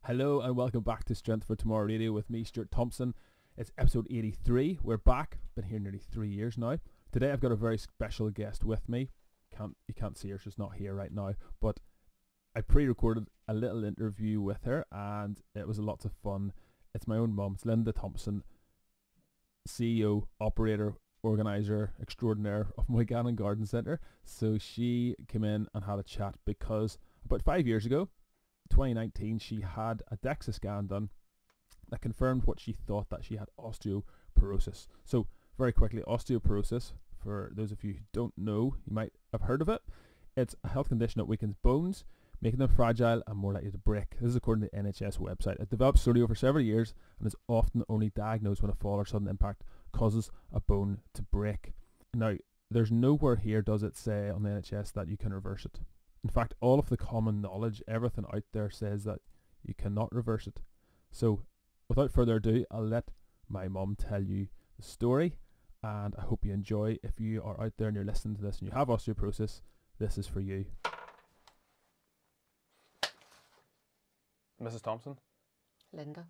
Hello and welcome back to Strength for Tomorrow Radio with me, Stuart Thompson. It's episode 83. We're back. Been here nearly 3 years now. Today I've got a very special guest with me. You can't see her, she's not here right now, but I pre-recorded a little interview with her and it was lots of fun. It's my own mum. It's Lynda Thompson, CEO, operator, organiser extraordinaire of Moygannon Garden Centre. So she came in and had a chat because about 5 years ago, 2019, she had a DEXA scan done that confirmed what she thought, that she had osteoporosis. So very quickly, osteoporosis, for those of you who don't know, you might have heard of it. It's a health condition that weakens bones, making them fragile and more likely to break. This is according to the NHS website. It develops slowly over several years and is often only diagnosed when a fall or sudden impact causes a bone to break. Now, there's nowhere here does it say on the NHS that you can reverse it. In fact, all of the common knowledge, everything out there says that you cannot reverse it. So, without further ado, I'll let my mum tell you the story, and I hope you enjoy. If you are out there and you're listening to this and you have osteoporosis, this is for you. Mrs. Thompson? Lynda.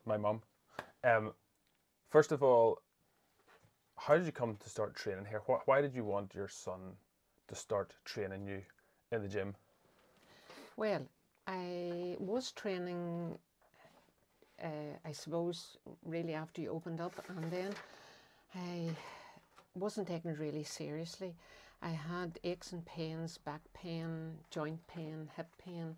My mum. First of all, how did you come to start training here? Why did you want your son to start training you in the gym? Well, I was training, I suppose, really after you opened up, and then I wasn't taking it really seriously. I had aches and pains, back pain, joint pain, hip pain,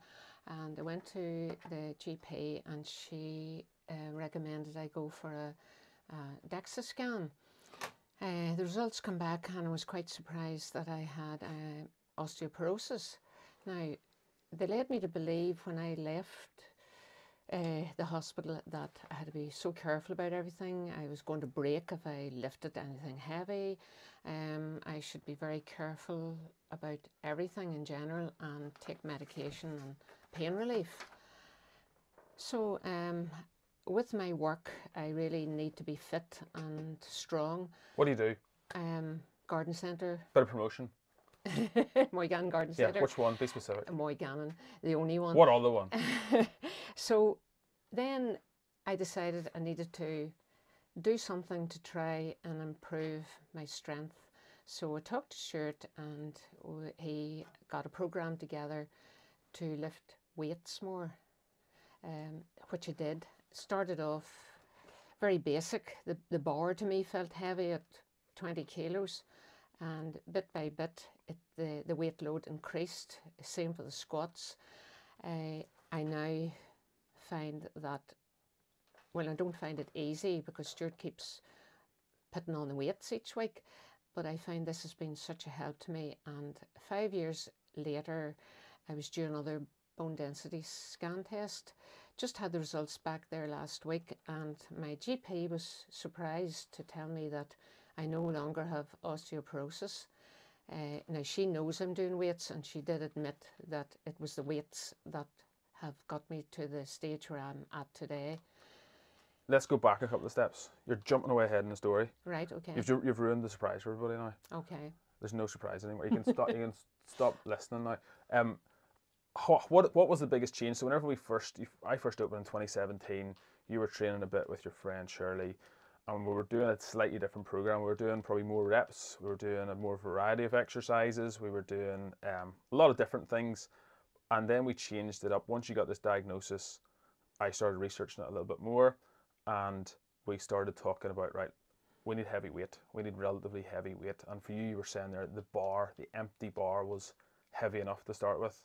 and I went to the GP and she recommended I go for a DEXA scan. The results come back and I was quite surprised that I had osteoporosis. Now, they led me to believe when I left the hospital that I had to be so careful about everything. I was going to break if I lifted anything heavy. I should be very careful about everything in general and take medication and pain relief. So with my work, I really need to be fit and strong. What do you do? Garden centre. Bit of promotion. Moygannon Garden Centre. Yeah, which one? Be specific. Moygannon, the only one. What other one? So then I decided I needed to do something to try and improve my strength. So I talked to Stuart and he got a programme together to lift weights more, which I did. Started off very basic. The bar to me felt heavy at 20 kilos. And bit by bit, the weight load increased. Same for the squats. I now find that, well, I don't find it easy because Stuart keeps putting on the weights each week, but I find this has been such a help to me. And 5 years later, I was due another bone density scan test. Just had the results back there last week, and my GP was surprised to tell me that I no longer have osteoporosis. Now, she knows I'm doing weights, and she did admit that it was the weights that have got me to the stage where I'm at today. Let's go back a couple of steps. You're jumping away ahead in the story. Right, okay. You've ruined the surprise for everybody now. Okay. There's no surprise anymore. You can stop. You can stop listening now. What was the biggest change? So whenever I first opened in 2017, you were training a bit with your friend Shirley. And we were doing a slightly different program. We were doing probably more reps. We were doing a more variety of exercises. We were doing a lot of different things. And then we changed it up. Once you got this diagnosis, I started researching it a little bit more. And we started talking about, right, we need heavy weight. We need relatively heavy weight. And for you, you were saying there, the empty bar was heavy enough to start with.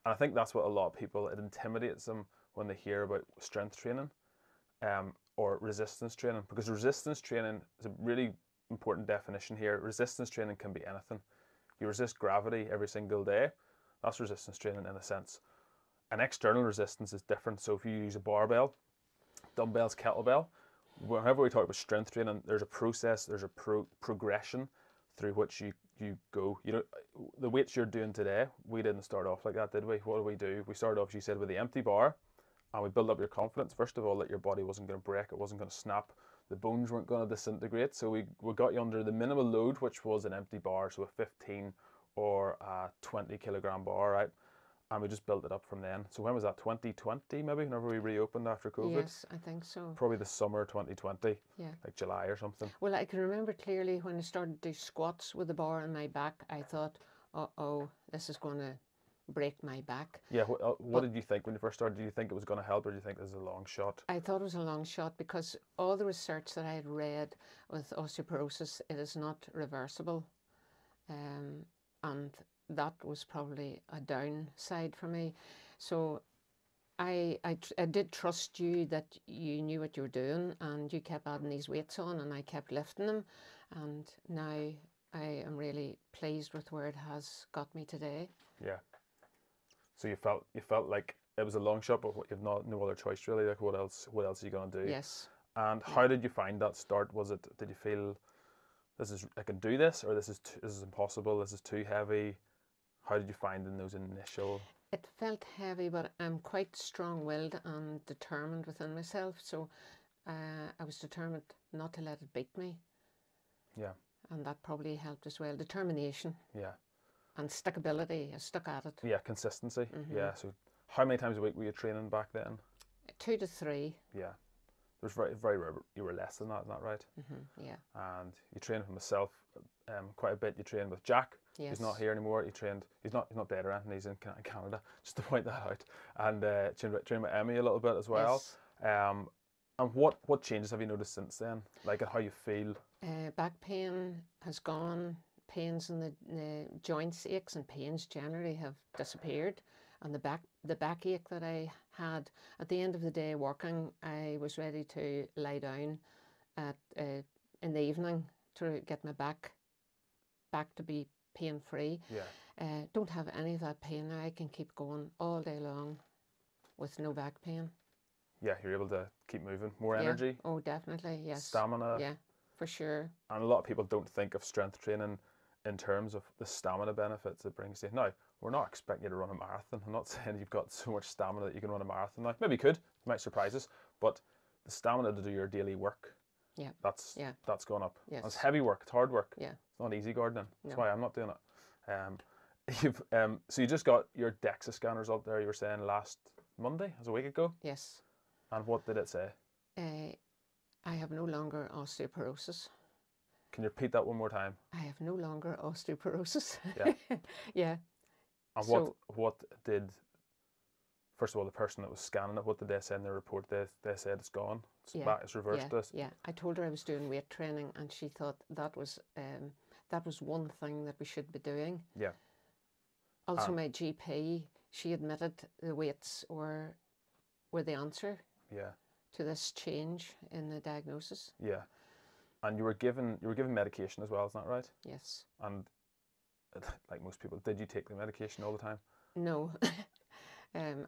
And I think that's what a lot of people, it intimidates them when they hear about strength training. Or resistance training, because resistance training is a really important definition here. Resistance training can be anything. You resist gravity every single day, that's resistance training in a sense. An external resistance is different. So if you use a barbell, dumbbells, kettlebell, whenever we talk about strength training, there's a process, there's a progression through which you go. You know, the weights you're doing today, we didn't start off like that, did we? What do? We started off, as you said, with the empty bar. And we build up your confidence, first of all, that your body wasn't going to break, it wasn't going to snap, the bones weren't going to disintegrate. So we got you under the minimal load, which was an empty bar, so a 15 or a 20 kilogram bar, right? and we just built it up from then. So when was that? 2020 maybe, whenever we reopened after COVID? Yes, I think so. Probably the summer 2020, Yeah. like July or something. Well, I can remember clearly when I started to do squats with the bar on my back, I thought, uh-oh, this is going to break my back. Yeah, what did you think when you first started? Did you think it was going to help, or do you think this is a long shot? I thought it was a long shot because all the research that I had read with osteoporosis, it is not reversible. And that was probably a downside for me. So I did trust you that you knew what you were doing, and you kept adding these weights on, and I kept lifting them. And now I am really pleased with where it has got me today. Yeah. So you felt like it was a long shot, but you've no other choice really. Like what else are you gonna do? Yes. And how did you find that start? Did you feel I can do this, or this is impossible, this is too heavy? How did you find in those initial? It felt heavy, but I'm quite strong-willed and determined within myself. So I was determined not to let it beat me. Yeah. And that probably helped as well. Determination. Yeah. And stickability. I stuck at it. Yeah, consistency. Yeah. So how many times a week were you training back then? 2 to 3. Yeah. There's very rare you were less than that, isn't that right? Yeah. And you trained with myself quite a bit. You trained with Jack. Yes. He's not here anymore. He's not dead or anything. He's in Canada, just to point that out. And trained with Emmy a little bit as well. Yes. And what changes have you noticed since then? Like how you feel? Back pain has gone. Pains in the joints, aches and pains generally have disappeared. And the backache that I had at the end of the day working, I was ready to lie down in the evening to get my back to be pain free. Yeah. Don't have any of that pain now. I can keep going all day long with no back pain. Yeah, you're able to keep moving. More energy. Oh, definitely. Yes. Stamina. Yeah, for sure. And a lot of people don't think of strength training in terms of the stamina benefits it brings you. Now, we're not expecting you to run a marathon. I'm not saying you've got so much stamina that you can run a marathon. Now, maybe you could. It might surprise us. But the stamina to do your daily work, that's gone up. Yes. It's heavy work. It's hard work. Yeah. It's not easy gardening. That's No. why I'm not doing it. So you just got your DEXA scan result there, you were saying last Monday, as a week ago? Yes. And what did it say? I have no longer osteoporosis. Can you repeat that one more time? I have no longer osteoporosis. Yeah. Yeah. And So, what did, first of all, the person that was scanning it, what did they say in their report? They said it's gone. It's Yeah, back, it's reversed this. yeah. I told her I was doing weight training, and she thought that was one thing that we should be doing. Yeah. Also, my GP, she admitted the weights were the answer Yeah. to this change in the diagnosis. Yeah. And you were given medication as well, isn't that right? Yes. And like most people, did you take the medication all the time? No.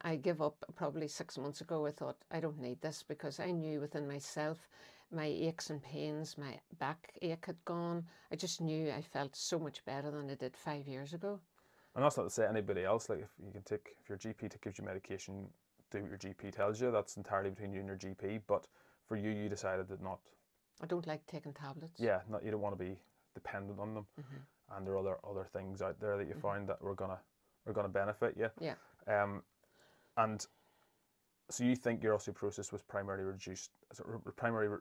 I gave up probably 6 months ago. I thought, I don't need this, because I knew within myself my aches and pains, my backache had gone. I just knew I felt so much better than I did 5 years ago. And that's not to say anybody else, like if your GP gives you medication, do what your GP tells you, that's entirely between you and your GP. But for you, you decided that not. I don't like taking tablets. Yeah, you don't want to be dependent on them. And there are other things out there that you found that were gonna benefit you. Yeah. And so you think your osteoporosis was primarily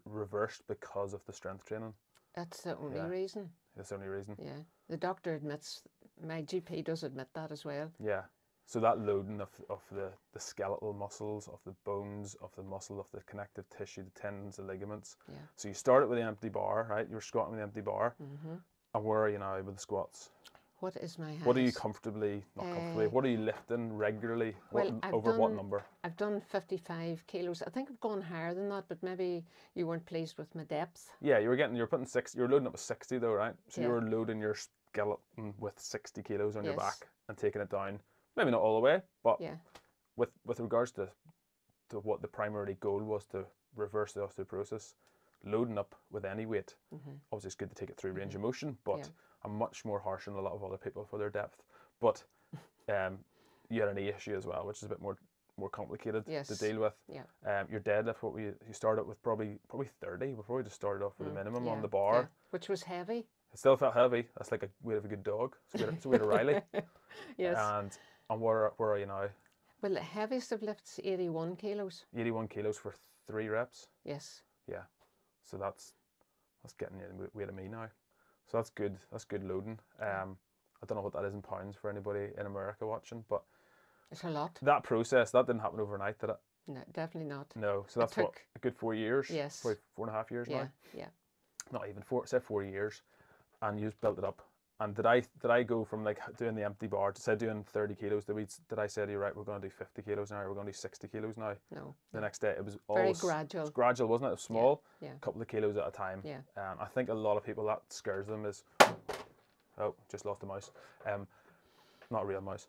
reversed because of the strength training? That's the only Yeah. reason. That's the only reason. Yeah. The doctor admits, my GP does admit that as well. Yeah. So that loading of the skeletal muscles, of the bones, of the muscle, of the connective tissue, the tendons, the ligaments. Yeah. So you started with the empty bar, right? You were squatting with the empty bar. And where are you now with the squats? What is my highest? What are you not comfortably, what are you lifting regularly? What number? I've done 55 kilos. I think I've gone higher than that, but maybe you weren't pleased with my depth. Yeah, you were putting 60, you were loading up with 60 though, right? So you Yeah. were loading your skeleton with 60 kilos on your Yes. back and taking it down. Maybe not all the way, but Yeah. with regards to what the primary goal was, to reverse the osteoporosis, loading up with any weight, obviously it's good to take it through range of motion, but Yeah. I'm much more harsh on a lot of other people for their depth. But you had an knee issue as well, which is a bit more complicated Yes. to deal with. Yeah. Your deadlift, you started with probably 30 before we just started off with a minimum on Yeah, the bar. yeah. Which was heavy. It still felt heavy. That's like a weight of a good dog. It's a weight of Riley. Yes. And And where are you now? Well, the heaviest I've lifted is 81 kilos. 81 kilos for 3 reps. Yes. Yeah. So that's getting you the weight of me now. So that's good. That's good loading. I don't know what that is in pounds for anybody in America watching, but It's a lot. that process, that didn't happen overnight, did it? No, definitely not. No. So that's what, a good 4 years? Yes. Probably 4.5 years now? Yeah. Not even 4, say 4 years. And you just built it up. And did I go from like doing the empty bar to say doing 30 kilos? Did I say to you, right, we're going to do 50 kilos now, or we're going to do 60 kilos now? No. The next day, it was Very always gradual. It was gradual, wasn't it? It was small, Yeah. a couple of kilos at a time. Yeah. I think a lot of people, that scares them is, oh, just lost a mouse. Not a real mouse.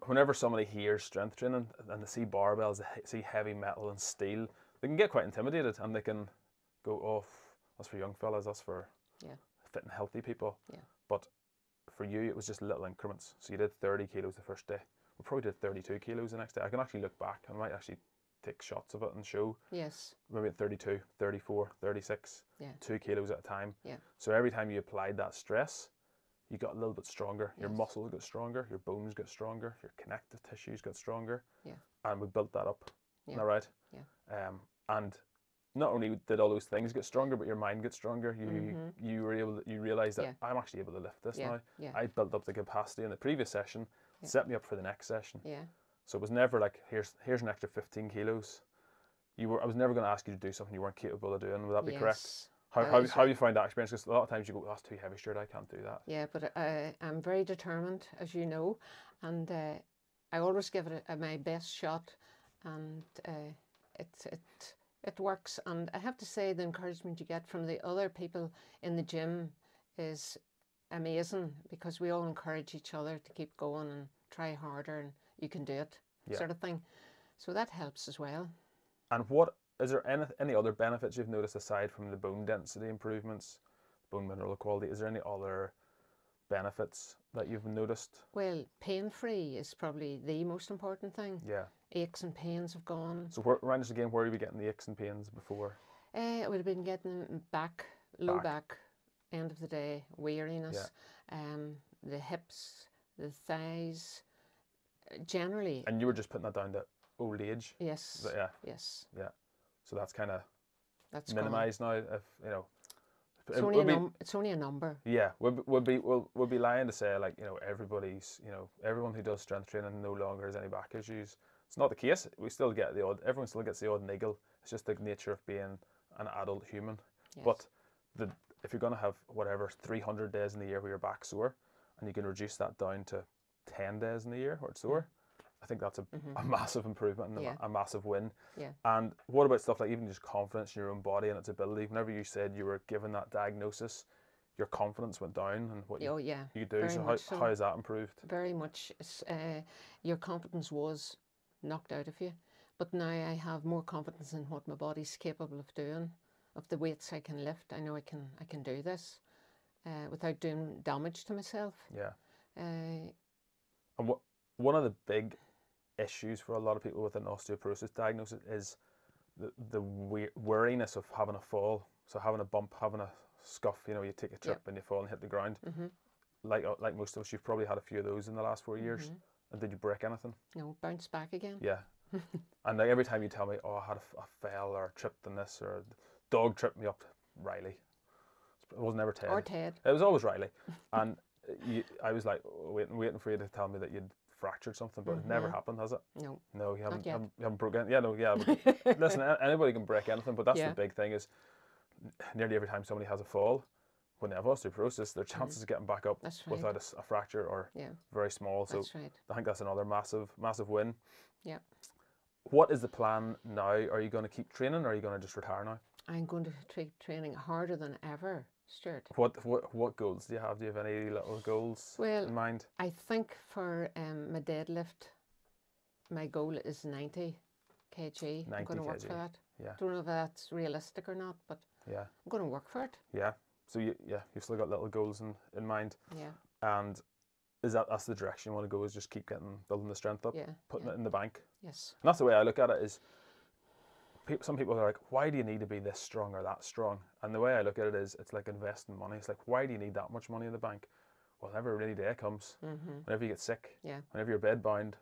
Whenever somebody hears strength training and they see barbells, they see heavy metal and steel, they can get quite intimidated, and they can go, oh, that's for young fellas, that's for fit and healthy people. Yeah. But for you, it was just little increments. So you did 30 kilos the first day. We probably did 32 kilos the next day. I can actually look back. I might actually take shots of it and show. Yes. Maybe at 32, 34, 36, 2 kilos at a time. Yeah. So every time you applied that stress, you got a little bit stronger. Your Yes. muscles got stronger. Your bones got stronger. Your connective tissues got stronger. Yeah. And we built that up. Yeah. Isn't that right? Yeah. And not only did all those things get stronger, but your mind got stronger. You were able to, you realized that I'm actually able to lift this now. Yeah. I built up the capacity in the previous session, set me up for the next session. Yeah. So it was never like, here's an extra 15 kilos. I was never going to ask you to do something you weren't capable of doing. Would that be correct? How you find that experience? Because a lot of times you go, that's too heavy, Stuart, I can't do that. Yeah, but I'm very determined, as you know, and I always give it my best shot, and it works. And I have to say, the encouragement you get from the other people in the gym is amazing, because we all encourage each other to keep going and try harder, and you can do it, sort of thing. So that helps as well. And is there any other benefits you've noticed aside from the bone density improvements, bone mineral quality? Is there any other benefits that you've noticed? Well, pain-free is probably the most important thing. Yeah. Aches and pains have gone. So remind us again, where were you getting the aches and pains before? I would have been getting them low back, end of the day, weariness, the hips, the thighs, generally. And you were just putting that down to old age? Yes. Yeah. Yes. Yeah. So that's kind of minimized now. If you know, it's only a number. Yeah, would be lying to say, like, you know, everyone who does strength training no longer has any back issues. It's not the case. We still get everyone still gets the odd niggle. It's just the nature of being an adult human. Yes. But if you're going to have whatever 300 days in the year where your back's sore, and you can reduce that down to 10 days in the year where it's sore, I think that's a massive improvement and a massive win. Yeah. And what about stuff like even just confidence in your own body and its ability? Whenever you said you were given that diagnosis, your confidence went down and what you do. Very So how has that improved? Very much. Your confidence was knocked out of you, but now I have more confidence in what my body's capable of doing, of the weights I can lift. I know I can do this without doing damage to myself. Yeah. And one of the big issues for a lot of people with an osteoporosis diagnosis is the wariness of having a fall. So having a bump, having a scuff, you know, you take a trip and you fall and hit the ground. Like most of us, you've probably had a few of those in the last 4 years. And did you break anything? No, bounce back again. Yeah. And like every time you tell me, oh, I had a fell or tripped in this, or a dog tripped me up, Riley. It wasn't ever Ted. Or Ted. It was always Riley. And I was like waiting for you to tell me that you'd fractured something, but it never happened, has it? No. No, you haven't broken. Yeah, no, yeah. But listen, anybody can break anything, but that's the big thing is nearly every time somebody has a fall, when they have osteoporosis, their chances of getting back up without a fracture are very small. So I think that's another massive win. Yeah. What is the plan now? Are you going to keep training, or are you going to just retire now? I'm going to keep training harder than ever, Stuart. What goals do you have? Do you have any little goals in mind? I think for my deadlift, my goal is 90 kg. I'm going to work for that. Yeah. Don't know if that's realistic or not, but I'm going to work for it. Yeah. So you've still got little goals in mind. Yeah. And that's the direction you want to go, is just keep building the strength up, putting it in the bank. Yes. And that's the way I look at it. Is some people are like, why do you need to be this strong or that strong? And the way I look at it is, it's like investing money. It's like, why do you need that much money in the bank? whenever a rainy day comes, whenever you get sick, Yeah. whenever you're bedbound,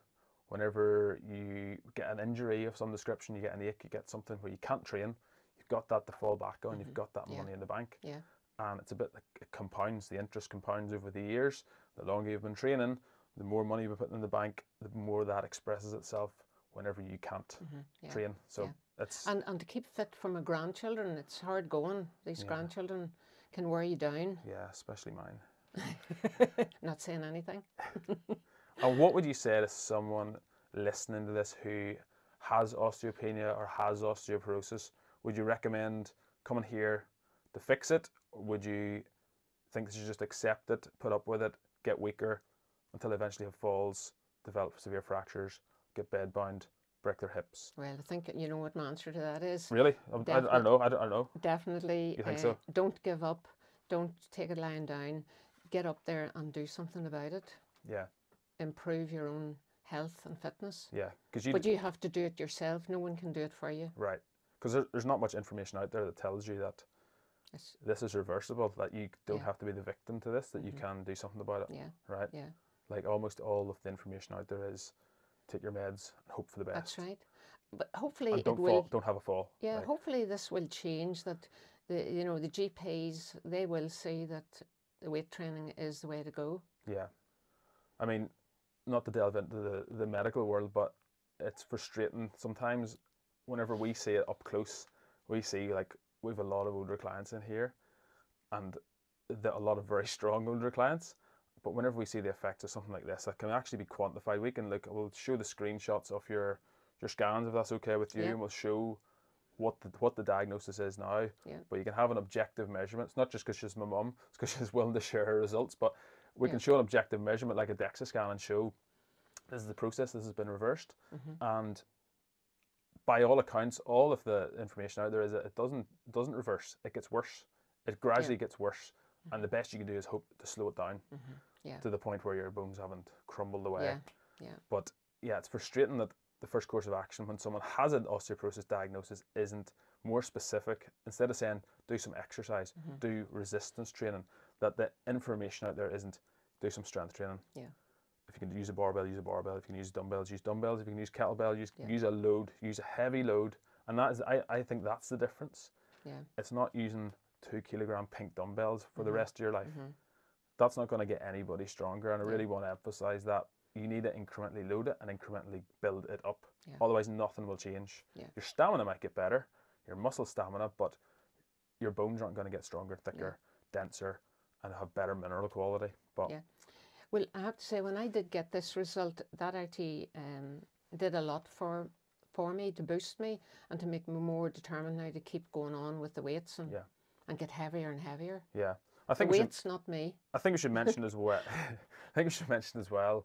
whenever you get an injury of some description, you get an ache, you get something where you can't train, you've got that to fall back on, you've got that Yeah. money in the bank. Yeah. And it's a bit like it compounds, the interest compounds over the years. The longer you've been training, the more money you're putting in the bank, the more that expresses itself whenever you can't Yeah. train. So Yeah. it's And to keep fit for my grandchildren, it's hard going. These grandchildren can wear you down. yeah, especially mine. Not saying anything. And what would you say to someone listening to this who has osteopenia or has osteoporosis? Would you recommend coming here to fix it? Or would you think they should just accept it, put up with it, get weaker until they eventually have falls, develop severe fractures, get bedbound, break their hips? Well, I think you know what my answer to that is. Really? I don't know. I don't know. Definitely. You think so? Don't give up. Don't take it lying down. Get up there and do something about it. Yeah. Improve your own health and fitness. Yeah. But you have to do it yourself. No one can do it for you. Right. Because there's not much information out there that tells you that this is reversible, that you don't have to be the victim to this, that you can do something about it. Yeah. Right? Yeah. Like almost all of the information out there is take your meds and hope for the best. That's right. But hopefully And don't have a fall. Yeah, Like, hopefully this will change, that the GPs, they will see that the weight training is the way to go. yeah. I mean, not to delve into the medical world, but it's frustrating sometimes whenever we see it up close. We see, like, we have a lot of older clients in here and a lot of very strong older clients. But whenever we see the effects of something like this, that can actually be quantified. We can we'll show the screenshots of your scans if that's okay with you, and we'll show what the diagnosis is now. Yeah. But you can have an objective measurement. It's not just because she's my mum, it's because she's willing to share her results. But we can show an objective measurement like a DEXA scan and show this is the process, this has been reversed. And by all accounts, all of the information out there is that it doesn't reverse. It gets worse. It gradually gets worse. And the best you can do is hope to slow it down to the point where your bones haven't crumbled away. Yeah. Yeah. But yeah, it's frustrating that the first course of action when someone has an osteoporosis diagnosis isn't more specific. Instead of saying do some exercise, do resistance training, that the information out there isn't do some strength training. Yeah. If you can use a barbell, use a barbell. If you can use dumbbells, use dumbbells. If you can use kettlebell, use a load, use a heavy load. And that is, I think that's the difference. Yeah. It's not using 2 kilogram pink dumbbells for the rest of your life. That's not going to get anybody stronger. And I really want to emphasize that you need to incrementally load it and incrementally build it up. Yeah. Otherwise, nothing will change. Yeah. Your stamina might get better, your muscle stamina, but your bones aren't going to get stronger, thicker, denser, and have better mineral quality. But well, I have to say, when I did get this result, that actually did a lot for me, to boost me and to make me more determined now to keep going on with the weights and get heavier and heavier. Yeah, I think the weight's not me. I think we should mention as well. I think we should mention as well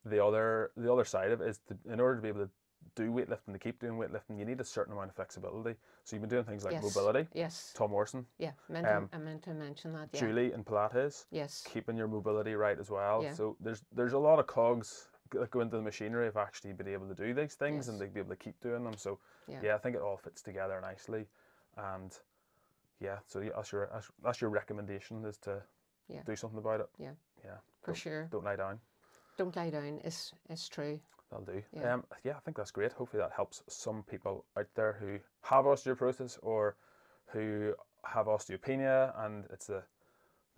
the other side of it is in order to be able to do weightlifting, to keep doing weightlifting, you need a certain amount of flexibility. So you've been doing things like mobility. Yes. Tom Morrison. Yeah, I meant to mention that. Yeah. Julie in Pilates. Yes. Keeping your mobility right as well. Yeah. So there's a lot of cogs that go into the machinery of actually being able to do these things and to be able to keep doing them. So yeah, I think it all fits together nicely, and yeah, so that's your recommendation is to do something about it. Yeah. Yeah. For sure. Don't lie down. Don't lie down. It's true. That'll do. Yeah. I think that's great. Hopefully that helps some people out there who have osteoporosis or who have osteopenia, and it's the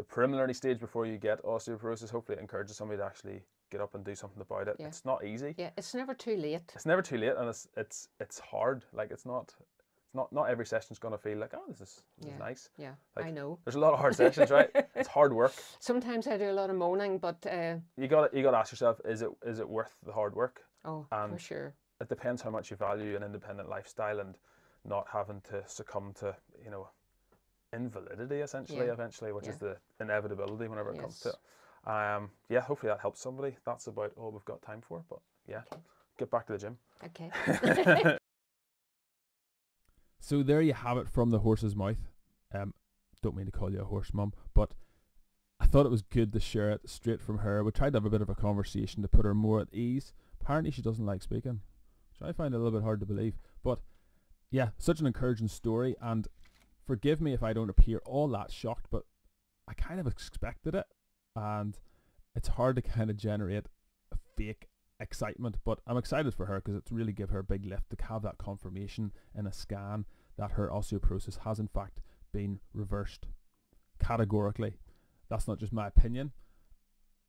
preliminary stage before you get osteoporosis. Hopefully it encourages somebody to actually get up and do something about it. Yeah. It's not easy. Yeah, it's never too late. It's never too late, and it's hard. Like it's not every session's gonna feel like, oh, this is nice. Yeah, like, I know. There's a lot of hard sessions, right? It's hard work. Sometimes I do a lot of moaning, but you gotta ask yourself, is it worth the hard work? Oh, and for sure. It depends how much you value an independent lifestyle and not having to succumb to invalidity eventually, which is the inevitability whenever it comes to it. Yeah, hopefully that helps somebody. That's about all we've got time for, but yeah, get back to the gym. Okay. So there you have it from the horse's mouth. Don't mean to call you a horse, Mum, but I thought it was good to share it straight from her. We tried to have a bit of a conversation to put her more at ease. Apparently she doesn't like speaking, which I find a little bit hard to believe. But yeah, such an encouraging story, and forgive me if I don't appear all that shocked, but I kind of expected it, and it's hard to kind of generate a fake excitement, but I'm excited for her because it's really give her a big lift to have that confirmation in a scan that her osteoporosis has in fact been reversed categorically. That's not just my opinion.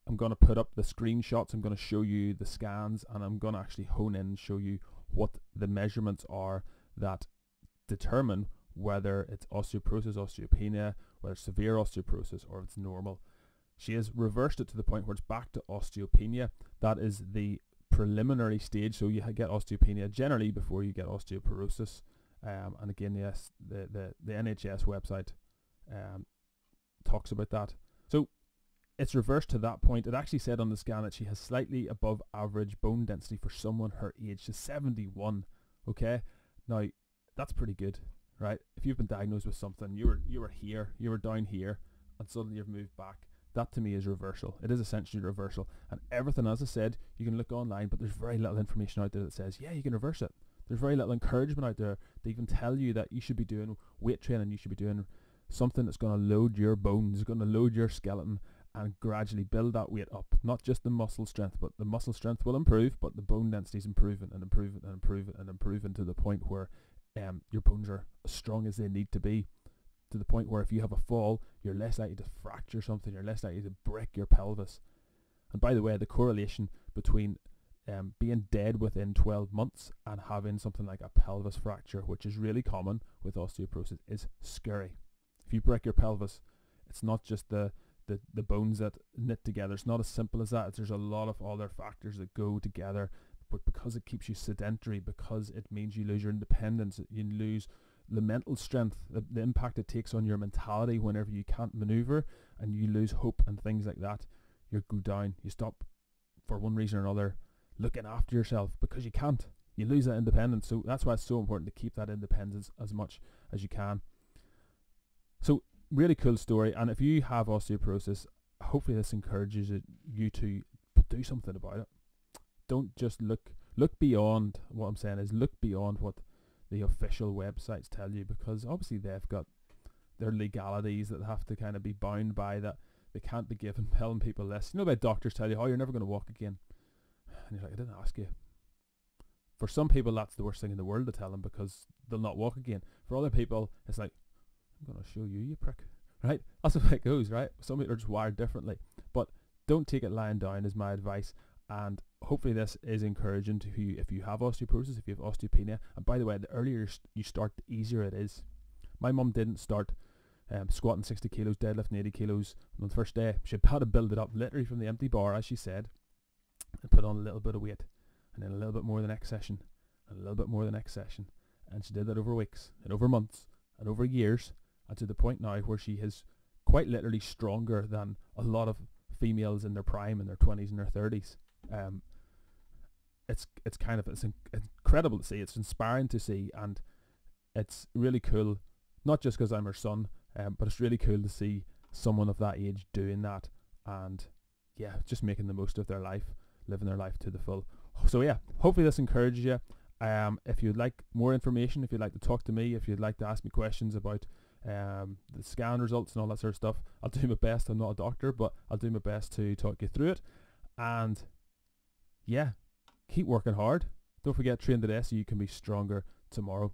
I'm going to put up the screenshots, I'm going to show you the scans, and I'm going to actually hone in and show you what the measurements are that determine whether it's osteoporosis, osteopenia, whether it's severe osteoporosis, or if it's normal. She has reversed it to the point where it's back to osteopenia. That is the preliminary stage. So you get osteopenia generally before you get osteoporosis. And again, yes, the NHS website talks about that. So it's reversed to that point. It actually said on the scan that she has slightly above average bone density for someone her age. She's 71. Okay, now that's pretty good, right? If you've been diagnosed with something, you were here, you were down here, and suddenly you've moved back. That to me is reversal. It is essentially reversal. And everything, as I said, you can look online, but there's very little information out there that says, yeah, you can reverse it. There's very little encouragement out there to even tell you that you should be doing weight training, you should be doing something that's going to load your bones, going to load your skeleton, and gradually build that weight up. Not just the muscle strength, but the muscle strength will improve, but the bone density is improving and improving and improving and improving to the point where your bones are as strong as they need to be, to the point where if you have a fall, you're less likely to fracture something, you're less likely to break your pelvis. And by the way, the correlation between being dead within 12 months and having something like a pelvis fracture, which is really common with osteoporosis, is scary. If you break your pelvis, it's not just the bones that knit together. It's not as simple as that. There's a lot of other factors that go together, but because it keeps you sedentary, because it means you lose your independence, you lose the mental strength, the impact it takes on your mentality whenever you can't maneuver and you lose hope and things like that, you go down. You stop, for one reason or another, looking after yourself because you can't. You lose that independence. So that's why it's so important to keep that independence as much as you can. So really cool story. And if you have osteoporosis, hopefully this encourages you to do something about it. Don't just look beyond. What I'm saying is look beyond what the official websites tell you, because obviously they've got their legalities that they have to kind of be bound by, that they can't be telling people this. You know, about doctors tell you, oh, you're never going to walk again, and you're like, I didn't ask you. For some people, that's the worst thing in the world to tell them, because they'll not walk again. For other people, it's like, I'm going to show you, you prick, right? That's the way it goes, right? Some people are just wired differently, but don't take it lying down is my advice. And hopefully this is encouraging to you if you have osteoporosis, if you have osteopenia. And by the way, the earlier you start, the easier it is. My mum didn't start squatting 60 kilos, deadlifting 80 kilos on the first day. She had to build it up literally from the empty bar, as she said, and put on a little bit of weight, and then a little bit more the next session, and a little bit more the next session. And she did that over weeks, and over months, and over years, and to the point now where she is quite literally stronger than a lot of females in their prime, in their 20s and their 30s. It's incredible to see. It's inspiring to see, and it's really cool. Not just because I'm her son, but it's really cool to see someone of that age doing that, and yeah, just making the most of their life, living their life to the full. So yeah, hopefully this encourages you. If you'd like more information, if you'd like to talk to me, if you'd like to ask me questions about the scan results and all that sort of stuff, I'll do my best. I'm not a doctor, but I'll do my best to talk you through it. And yeah, keep working hard. Don't forget, train today so you can be stronger tomorrow.